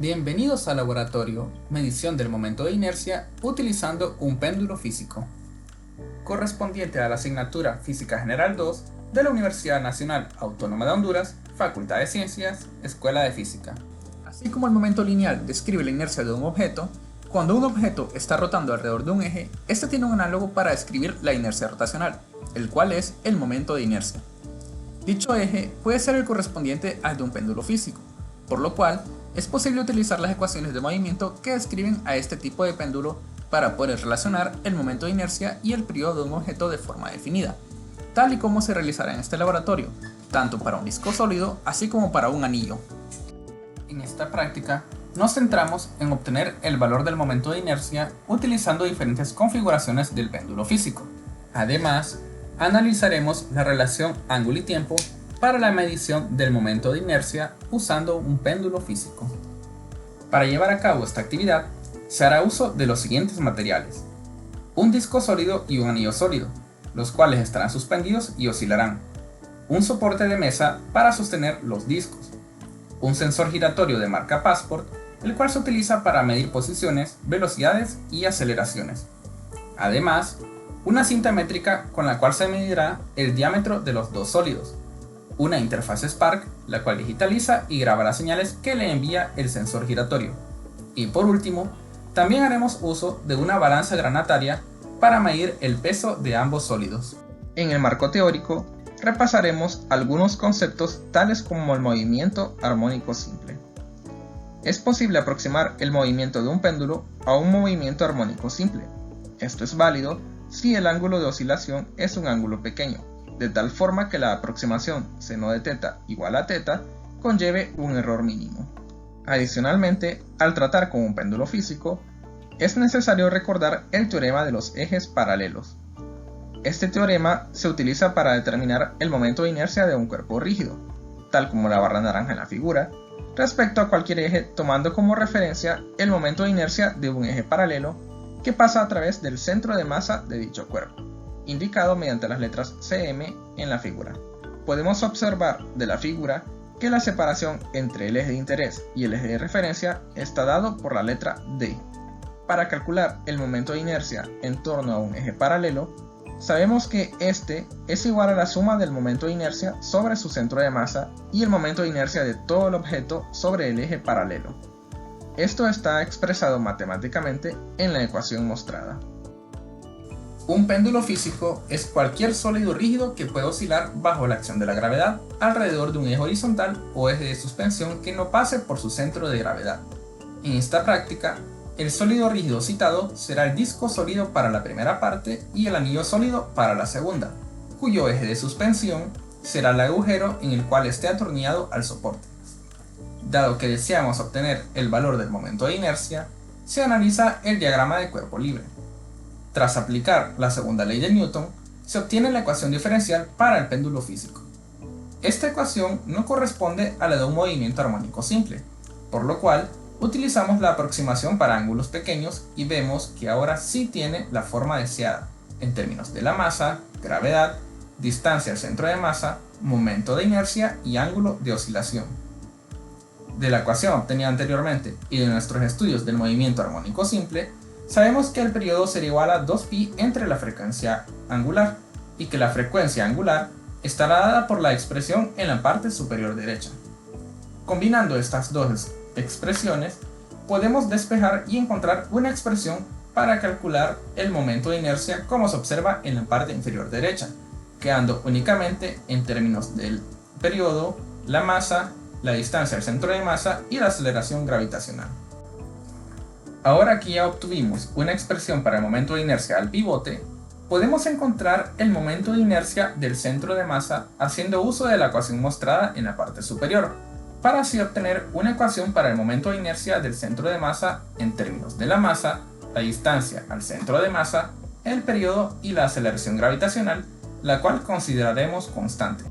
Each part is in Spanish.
Bienvenidos al laboratorio Medición del momento de inercia utilizando un péndulo físico, correspondiente a la asignatura Física General 2 de la Universidad Nacional Autónoma de Honduras, Facultad de Ciencias, Escuela de Física. Así como el momento lineal describe la inercia de un objeto, cuando un objeto está rotando alrededor de un eje, este tiene un análogo para describir la inercia rotacional, el cual es el momento de inercia. Dicho eje puede ser el correspondiente al de un péndulo físico, por lo cual es posible utilizar las ecuaciones de movimiento que describen a este tipo de péndulo para poder relacionar el momento de inercia y el periodo de un objeto de forma definida, tal y como se realizará en este laboratorio, tanto para un disco sólido así como para un anillo. En esta práctica nos centramos en obtener el valor del momento de inercia utilizando diferentes configuraciones del péndulo físico. Además, analizaremos la relación ángulo y tiempo para la medición del momento de inercia usando un péndulo físico. Para llevar a cabo esta actividad, se hará uso de los siguientes materiales: un disco sólido y un anillo sólido, los cuales estarán suspendidos y oscilarán, un soporte de mesa para sostener los discos, un sensor giratorio de marca Passport, el cual se utiliza para medir posiciones, velocidades y aceleraciones. Además, una cinta métrica con la cual se medirá el diámetro de los dos sólidos, una interfaz Spark, la cual digitaliza y graba las señales que le envía el sensor giratorio. Y por último, también haremos uso de una balanza granataria para medir el peso de ambos sólidos. En el marco teórico, repasaremos algunos conceptos tales como el movimiento armónico simple. Es posible aproximar el movimiento de un péndulo a un movimiento armónico simple. Esto es válido si el ángulo de oscilación es un ángulo pequeño, de tal forma que la aproximación seno de θ igual a θ conlleve un error mínimo. Adicionalmente, al tratar con un péndulo físico, es necesario recordar el teorema de los ejes paralelos. Este teorema se utiliza para determinar el momento de inercia de un cuerpo rígido, tal como la barra naranja en la figura, respecto a cualquier eje, tomando como referencia el momento de inercia de un eje paralelo que pasa a través del centro de masa de dicho cuerpo, indicado mediante las letras cm en la figura. Podemos observar de la figura que la separación entre el eje de interés y el eje de referencia está dado por la letra d. Para calcular el momento de inercia en torno a un eje paralelo, sabemos que este es igual a la suma del momento de inercia sobre su centro de masa y el momento de inercia de todo el objeto sobre el eje paralelo. Esto está expresado matemáticamente en la ecuación mostrada. Un péndulo físico es cualquier sólido rígido que puede oscilar bajo la acción de la gravedad alrededor de un eje horizontal o eje de suspensión que no pase por su centro de gravedad. En esta práctica, el sólido rígido citado será el disco sólido para la primera parte y el anillo sólido para la segunda, cuyo eje de suspensión será el agujero en el cual esté atornillado al soporte. Dado que deseamos obtener el valor del momento de inercia, se analiza el diagrama de cuerpo libre. Tras aplicar la segunda ley de Newton, se obtiene la ecuación diferencial para el péndulo físico. Esta ecuación no corresponde a la de un movimiento armónico simple, por lo cual utilizamos la aproximación para ángulos pequeños y vemos que ahora sí tiene la forma deseada, en términos de la masa, gravedad, distancia al centro de masa, momento de inercia y ángulo de oscilación. De la ecuación obtenida anteriormente y de nuestros estudios del movimiento armónico simple, sabemos que el periodo será igual a 2π entre la frecuencia angular y que la frecuencia angular estará dada por la expresión en la parte superior derecha. Combinando estas dos expresiones, podemos despejar y encontrar una expresión para calcular el momento de inercia como se observa en la parte inferior derecha, quedando únicamente en términos del periodo, la masa, la distancia al centro de masa y la aceleración gravitacional. Ahora que ya obtuvimos una expresión para el momento de inercia al pivote, podemos encontrar el momento de inercia del centro de masa haciendo uso de la ecuación mostrada en la parte superior, para así obtener una ecuación para el momento de inercia del centro de masa en términos de la masa, la distancia al centro de masa, el periodo y la aceleración gravitacional, la cual consideraremos constante.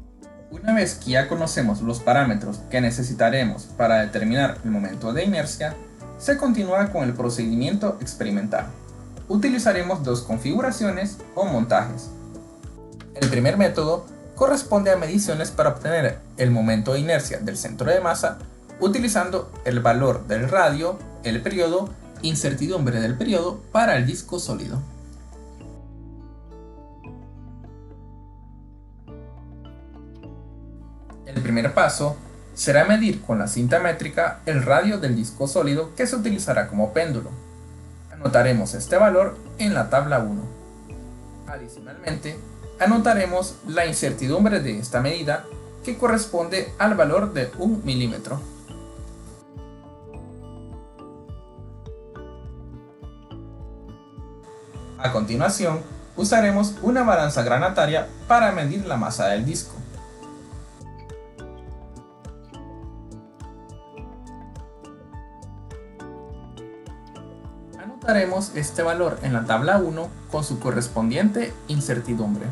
Una vez que ya conocemos los parámetros que necesitaremos para determinar el momento de inercia, se continúa con el procedimiento experimental. Utilizaremos dos configuraciones o montajes. El primer método corresponde a mediciones para obtener el momento de inercia del centro de masa utilizando el valor del radio, el periodo, incertidumbre del periodo para el disco sólido. El primer paso será medir con la cinta métrica el radio del disco sólido que se utilizará como péndulo. Anotaremos este valor en la tabla 1. Adicionalmente, anotaremos la incertidumbre de esta medida que corresponde al valor de 1 milímetro. A continuación, usaremos una balanza granataria para medir la masa del disco. Anotaremos este valor en la tabla 1 con su correspondiente incertidumbre.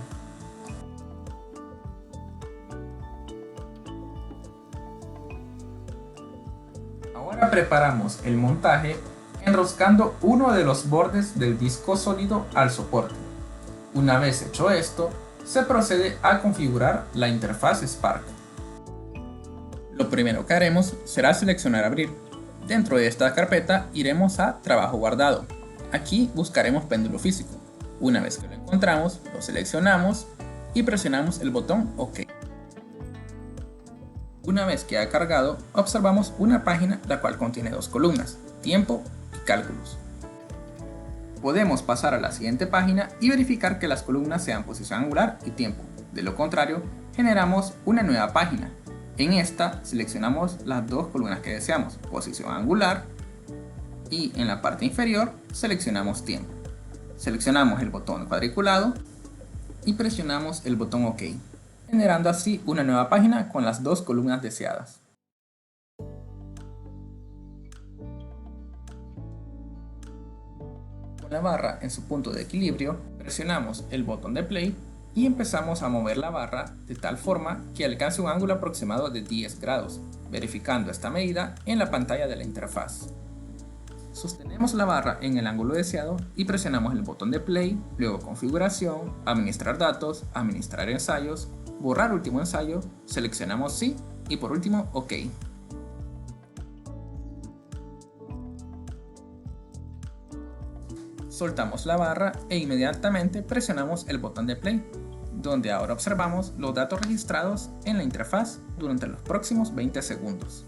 Ahora preparamos el montaje enroscando uno de los bordes del disco sólido al soporte. Una vez hecho esto, se procede a configurar la interfaz Spark. Lo primero que haremos será seleccionar Abrir. Dentro de esta carpeta iremos a Trabajo guardado. Aquí buscaremos péndulo físico. Una vez que lo encontramos, lo seleccionamos y presionamos el botón OK. Una vez que ha cargado, observamos una página la cual contiene dos columnas, tiempo y cálculos. Podemos pasar a la siguiente página y verificar que las columnas sean posición angular y tiempo. De lo contrario, generamos una nueva página. En esta seleccionamos las dos columnas que deseamos, posición angular, y en la parte inferior seleccionamos tiempo. Seleccionamos el botón cuadriculado y presionamos el botón OK, generando así una nueva página con las dos columnas deseadas. Con la barra en su punto de equilibrio, presionamos el botón de play y empezamos a mover la barra de tal forma que alcance un ángulo aproximado de 10 grados, verificando esta medida en la pantalla de la interfaz. Sostenemos la barra en el ángulo deseado y presionamos el botón de play, luego configuración, administrar datos, administrar ensayos, borrar último ensayo, seleccionamos sí y por último OK. Soltamos la barra e inmediatamente presionamos el botón de play, donde ahora observamos los datos registrados en la interfaz durante los próximos 20 segundos.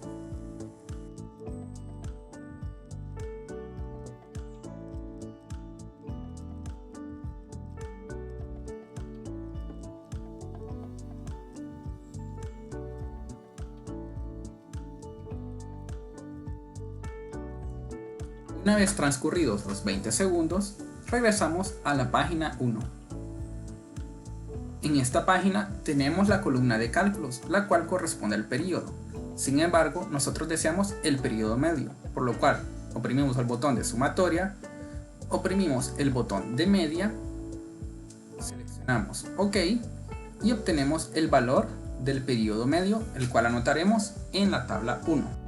Una vez transcurridos los 20 segundos, regresamos a la página 1. En esta página tenemos la columna de cálculos, la cual corresponde al periodo. Sin embargo, nosotros deseamos el periodo medio, por lo cual oprimimos el botón de sumatoria, oprimimos el botón de media, seleccionamos OK y obtenemos el valor del periodo medio, el cual anotaremos en la tabla 1.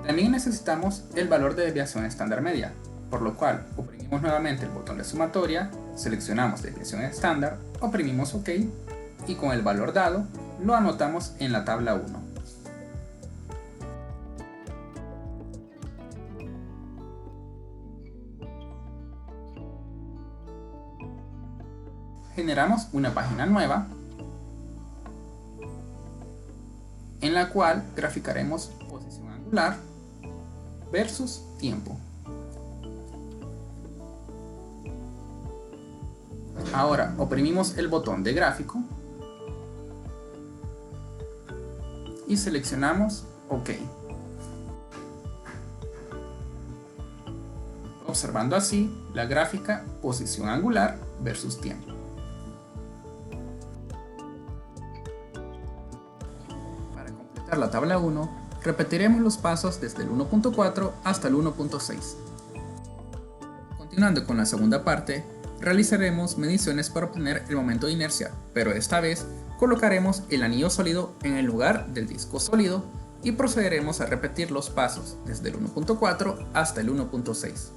También necesitamos el valor de desviación estándar media, por lo cual oprimimos nuevamente el botón de sumatoria, seleccionamos desviación estándar, oprimimos OK y con el valor dado lo anotamos en la tabla 1. Generamos una página nueva en la cual graficaremos posición angular versus tiempo. Ahora oprimimos el botón de gráfico y seleccionamos OK. Observando así la gráfica posición angular versus tiempo. Para completar la tabla 1, repetiremos los pasos desde el 1.4 hasta el 1.6. Continuando con la segunda parte, realizaremos mediciones para obtener el momento de inercia, pero esta vez colocaremos el anillo sólido en el lugar del disco sólido y procederemos a repetir los pasos desde el 1.4 hasta el 1.6.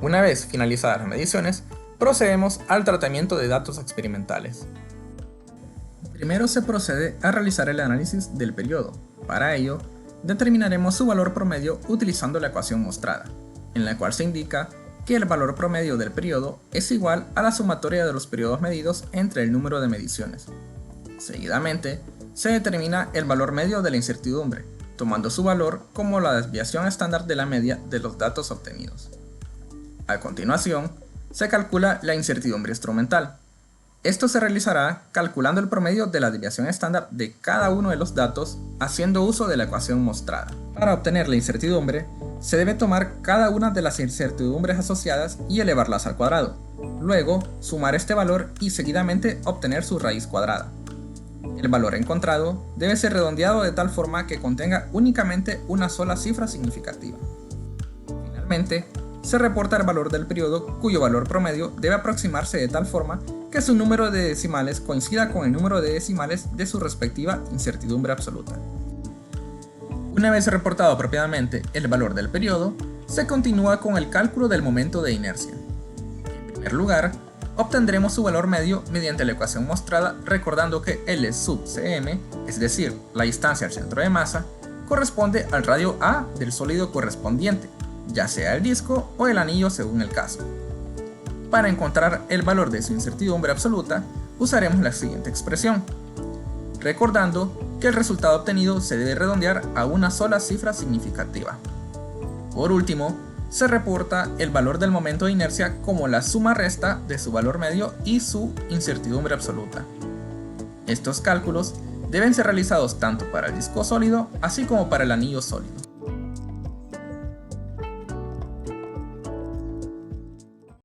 Una vez finalizadas las mediciones, procedemos al tratamiento de datos experimentales. Primero se procede a realizar el análisis del periodo. Para ello, determinaremos su valor promedio utilizando la ecuación mostrada, en la cual se indica que el valor promedio del periodo es igual a la sumatoria de los periodos medidos entre el número de mediciones. Seguidamente, se determina el valor medio de la incertidumbre, tomando su valor como la desviación estándar de la media de los datos obtenidos. A continuación, se calcula la incertidumbre instrumental. Esto se realizará calculando el promedio de la desviación estándar de cada uno de los datos haciendo uso de la ecuación mostrada. Para obtener la incertidumbre, se debe tomar cada una de las incertidumbres asociadas y elevarlas al cuadrado. Luego, sumar este valor y seguidamente obtener su raíz cuadrada. El valor encontrado debe ser redondeado de tal forma que contenga únicamente una sola cifra significativa. Finalmente, se reporta el valor del periodo cuyo valor promedio debe aproximarse de tal forma que su número de decimales coincida con el número de decimales de su respectiva incertidumbre absoluta. Una vez reportado apropiadamente el valor del periodo, se continúa con el cálculo del momento de inercia. En primer lugar, obtendremos su valor medio mediante la ecuación mostrada, recordando que L sub cm, es decir, la distancia al centro de masa, corresponde al radio A del sólido correspondiente, ya sea el disco o el anillo según el caso. Para encontrar el valor de su incertidumbre absoluta, usaremos la siguiente expresión, recordando que el resultado obtenido se debe redondear a una sola cifra significativa. Por último, se reporta el valor del momento de inercia como la suma resta de su valor medio y su incertidumbre absoluta. Estos cálculos deben ser realizados tanto para el disco sólido así como para el anillo sólido.